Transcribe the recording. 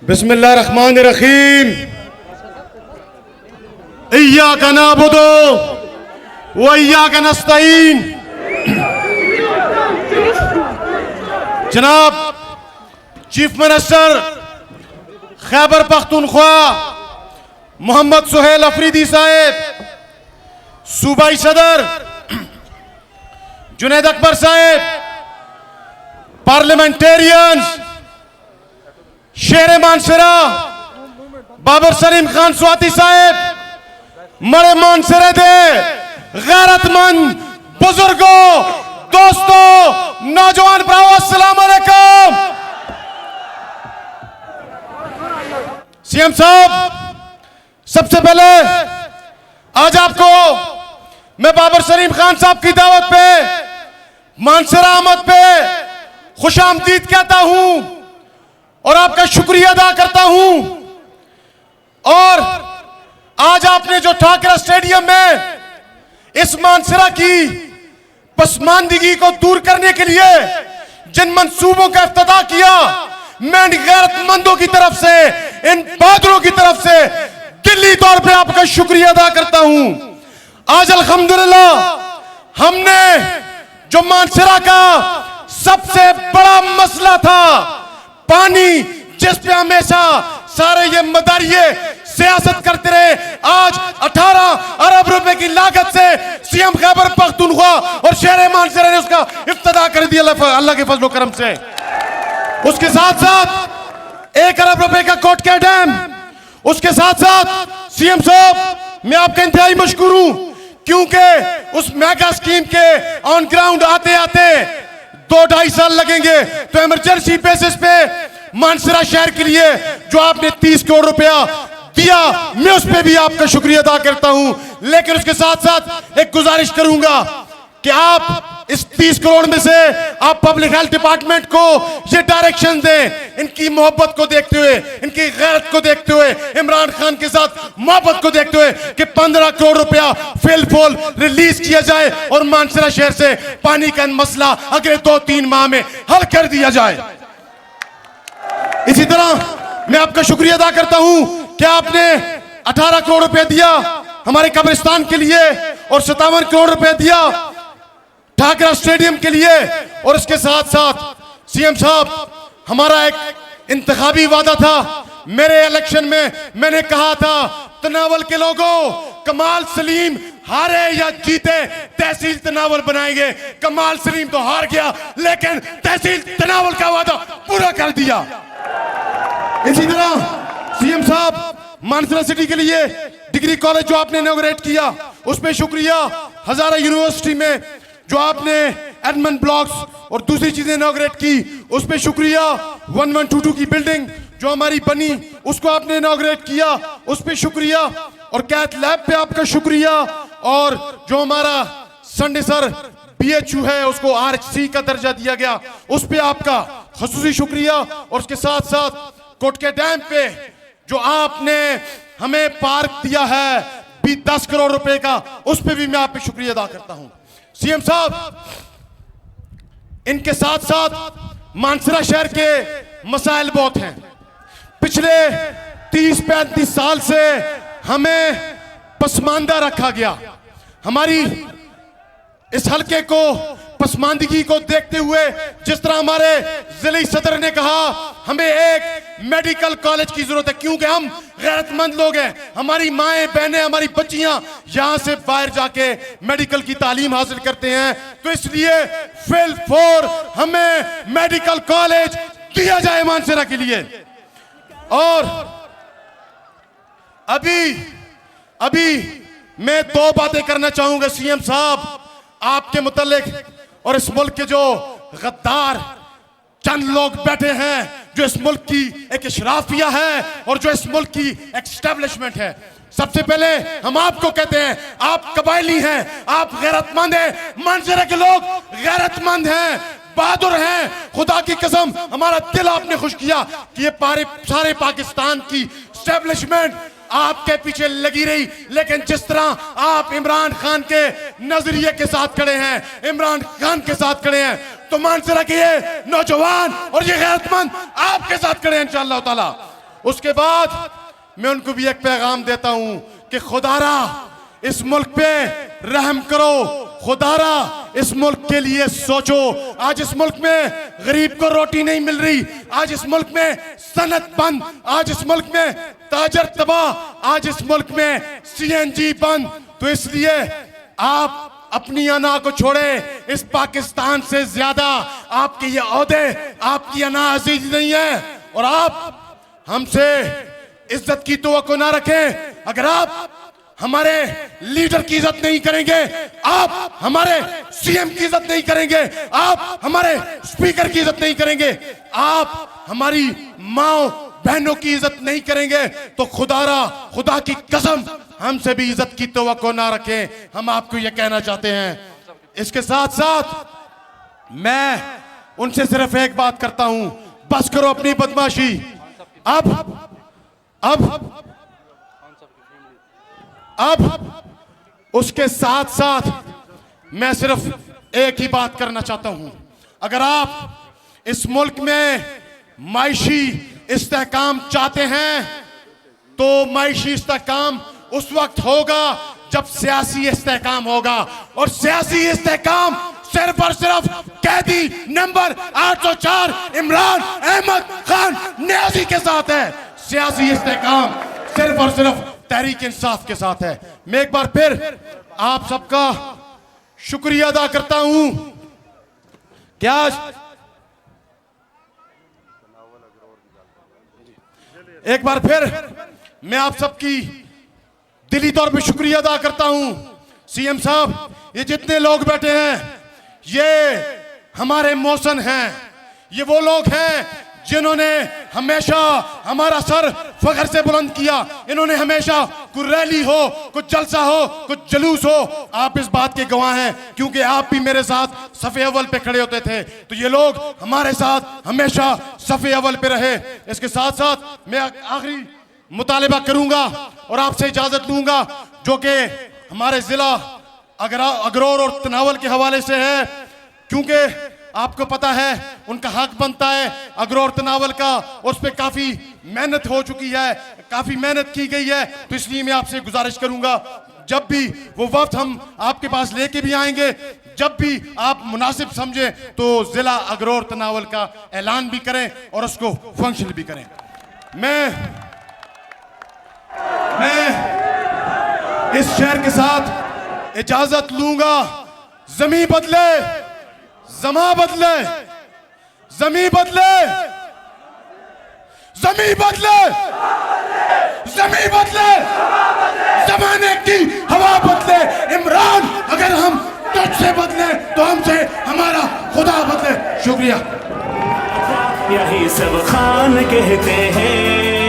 बिस्मिल्लाहिर्रहमानिर्रहीम। इय्याका नअबुदु व इय्याका नस्तईन। जनाब चीफ मिनिस्टर खैबर पख्तूनख्वा मोहम्मद सुहेल अफरीदी साहेब, सूबाई सदर जुनैद अकबर साहेब, पार्लियामेंटेरियंस शेर मानसरा बाबर सलीम खान स्वाति साहेब, मरे मानसरे दे गैरतमंद बुजुर्गों, दोस्तों, नौजवान भराओ, अस्सलाम वालेकुम। सीएम साहब, सबसे पहले आज आपको मैं बाबर सलीम खान साहब की दावत पे मानसरा आमद पे खुशामदीद कहता हूं और आपका शुक्रिया अदा करता हूं। और आज आपने जो ठाकरा स्टेडियम में इस मानसरा की पसमानदगी को दूर करने के लिए जिन मंसूबों का इफ्तिताह किया, मैं इन गैरतमंदों की तरफ से, इन बहादुरों की तरफ से दिली तौर पे आपका शुक्रिया अदा करता हूं। आज अल्हम्दुलिल्लाह हमने जो मानसरा का सबसे बड़ा मसला था, पानी, जिस पे हमेशा सारे ये मदारिये सियासत करते रहे, आज 18 अरब रुपए की लागत से सीएम खैबर पख्तूनख्वा और शहर मानसरा ने उसका इफ्तिताह कर दिया अल्लाह के फजल करम से। उसके साथ साथ 1 अरब रुपए का कोटका डैम, उसके साथ साथ सीएम साहब मैं आपका इंतहाई मशकूर हूं, क्योंकि उस मेगा स्कीम के ऑन ग्राउंड आते आते 2-2.5 साल लगेंगे, तो इमरजेंसी बेसिस पे मानसरा शहर के लिए जो आपने 30 करोड़ रुपया दिया, मैं उस पे भी आपका शुक्रिया अदा करता हूं। लेकिन उसके साथ साथ एक गुजारिश करूंगा कि आप इस 30 करोड़ में से आप पब्लिक हेल्थ डिपार्टमेंट को ये डायरेक्शन दें, इनकी मोहब्बत को देखते हुए, इनकी गैरत को देखते हुए, इमरान खान के साथ मोहब्बत को देखते हुए कि 15 करोड़ रुपया फिलफोल रिलीज किया जाए और मानसरा शहर से पानी का मसला अगले 2-3 माह में हल कर दिया जाए। इसी तरह मैं आपका शुक्रिया अदा करता हूं कि आपने 18 करोड़ रुपया दिया हमारे कब्रिस्तान के लिए और 57 करोड़ रुपया दिया ठाकरा स्टेडियम के लिए। और इसके साथ साथ सीएम साहब, हमारा एक इंतखाबी वादा था, मेरे इलेक्शन में मैंने कहा था तनावल के लोगों, कमाल सलीम हारे या जीते तहसील तनावल बनाएंगे। कमाल सलीम तो हार गया, लेकिन तहसील तनावल का वादा पूरा कर दिया। इसी तरह सीएम साहब, मानसरा सिटी के लिए डिग्री कॉलेज जो आपने इनॉग्रेट किया, उस पर शुक्रिया। हजारा यूनिवर्सिटी में जो आपने एडमन ब्लॉक्स और दूसरी चीजें इनॉग्रेट की, उस पर शुक्रिया। 1122 की बिल्डिंग जो हमारी बनी, उसको आपने इनॉग्रेट किया, उस पर शुक्रिया। और कैथ लैब पे आपका शुक्रिया। और जो हमारा संडे सर BHU है, उसको RHC का दर्जा दिया गया, उस पर आपका खसूसी शुक्रिया। और उसके साथ साथ कोटके डैम पे जो आपने हमें पार्क दिया है 10 करोड़ रुपए का, उस पे भी मैं आप पे शुक्रिया अदा करता हूं। सीएम साहब, इनके साथ साथ मानसरा शहर के मसाइल बहुत हैं। पिछले 30-35 साल से हमें पसमानदा रखा गया। हमारी इस हल्के को पसमानदगी को देखते हुए, जिस तरह हमारे जिले सदर ने कहा हमें एक मेडिकल कॉलेज की जरूरत है, क्योंकि हम गैरतमंद लोग हैं, हमारी माएं बहनें, हमारी बच्चियां यहां से बाहर जाके मेडिकल की तालीम हासिल करते हैं, तो इसलिए फिलफोर हमें मेडिकल कॉलेज दिया जाए मानसरा के लिए। और अभी मैं 2 बातें करना चाहूंगा सीएम साहब आपके मुतालिक, और इस मुल्क के जो गद्दार चंद लोग बैठे हैं, जो इस मुल्क की एक इशराफिया है और जो इस मुल्क की एस्टेब्लिशमेंट है। सबसे पहले हम आपको कहते हैं, आप कबायली हैं, आप गैरतमंद हैं। मानसरा के लोग गैरतमंद हैं, बहादुर हैं। खुदा की कसम हमारा दिल आपने खुश किया कि ये सारे पाकिस्तान की एस्टेब्लिशमेंट आपके पीछे लगी रही, लेकिन जिस तरह आप इमरान खान के नजरिए के साथ खड़े हैं, इमरान खान के साथ खड़े हैं, तो मानसरा के ये नौजवान और ये गैरतमंद आपके साथ खड़े हैं इंशाअल्लाह ताला। उसके बाद मैं उनको भी एक पैगाम देता हूं कि खुदारा इस मुल्क पे रहम करो, खुदारा इस मुल्क के लिए सोचो। आज इस मुल्क में गरीब को रोटी नहीं मिल रही, आज इस मुल्क में सनत बंद, आज इस मुल्क में ताजर तबाह, आज इस मुल्क में सीएनजी बंद। तो इसलिए आप अपनी अना को छोड़े, इस पाकिस्तान से ज्यादा आपके ये ओहदे, आपकी अना अजीज नहीं है। और आप हमसे इज्जत की तवक्को ना रखें। अगर आप हमारे लीडर की इज्जत नहीं करेंगे, आप हमारे सीएम की इज्जत नहीं करेंगे, आप हमारे स्पीकर की इज्जत नहीं करेंगे, आप हमारी माओ बहनों की इज्जत नहीं करेंगे, तो खुदा की कसम हमसे भी इज्जत की तवक्को ना रखें। हम आपको यह कहना चाहते हैं। इसके साथ साथ मैं उनसे सिर्फ एक बात करता हूं, बस करो अपनी बदमाशी। अब उसके साथ साथ मैं सिर्फ एक ही बात करना चाहता हूं। अगर आप इस मुल्क में मायशी इस्तेहकाम चाहते हैं तो मायशी इस्तेहकाम उस वक्त होगा जब सियासी इस्तेहकाम होगा। और सियासी इस्तेहकाम सिर्फ और सिर्फ कैदी नंबर 804 इमरान अहमद खान न्याजी के साथ है। सियासी इस्तेहकाम सिर्फ और सिर्फ तहरीक इंसाफ के साथ है। मैं एक बार फिर आप सबका शुक्रिया अदा करता हूं कि आज एक बार फिर मैं आप सबकी दिली तौर पे शुक्रिया अदा करता हूं। सीएम साहब, ये जितने लोग बैठे हैं ये हमारे मौसन हैं, ये वो लोग हैं जिन्होंने हमेशा हमारा सर फख्र से बुलंद किया। इन्होंने हमेशा कुछ रैली हो, कुछ जलसा हो, कुछ जुलूस हो, आप इस बात के गवाह हैं क्योंकि आप भी मेरे साथ सफ़े अव्वल पे खड़े होते थे। तो ये लोग हमारे साथ हमेशा सफ़े अव्वल पे रहे। इसके साथ साथ मैं आखिरी मुतालिबा करूंगा और आपसे इजाजत लूंगा, जो कि हमारे जिला अगरोर और तनावल के हवाले से है, क्योंकि आपको पता है उनका हक बनता है अगरोर तनावल का। उस पर काफी मेहनत हो चुकी है, काफी मेहनत की गई है। तो इसलिए मैं आपसे गुजारिश करूंगा, जब भी वो वक्त हम आपके पास लेके भी आएंगे, जब भी आप मुनासिब समझे तो जिला अगरोर तनावल का ऐलान भी करें और उसको फंक्शन भी करें। मैं इस शहर के साथ इजाजत लूंगा। जमी बदले, जमा बदले, जमी बदले, जमी बदले, जमी बदले, जमाने की हवा बदले। इमरान, अगर हम तुझसे बदले तो हमसे हमारा खुदा बदले। शुक्रिया। यही सब खान कहते हैं।